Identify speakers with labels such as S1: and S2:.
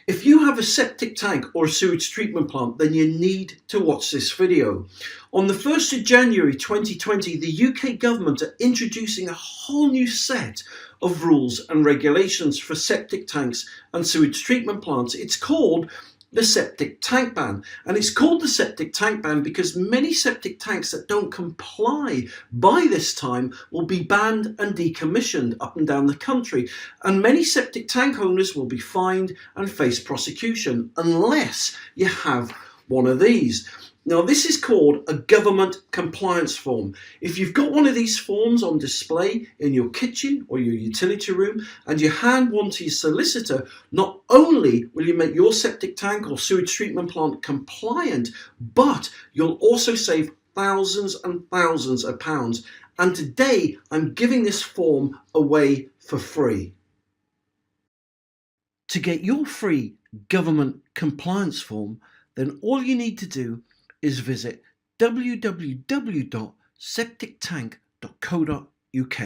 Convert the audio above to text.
S1: If you have a septic tank or a sewage treatment plant, then you need to watch this video. On the 1st of January 2020, the UK government are introducing a whole new set of rules and regulations for septic tanks and sewage treatment plants. It's called the septic tank ban, and it's called the septic tank ban because many septic tanks that don't comply by this time will be banned and decommissioned up and down the country, and many septic tank owners will be fined and face prosecution unless you have one of these. Now, this is called a government compliance form. If you've got one of these forms on display in your kitchen or your utility room and you hand one to your solicitor, not only will you make your septic tank or sewage treatment plant compliant, but you'll also save thousands and thousands of pounds. And today I'm giving this form away for free. To get your free government compliance form, then all you need to do is visit www.septictank.co.uk.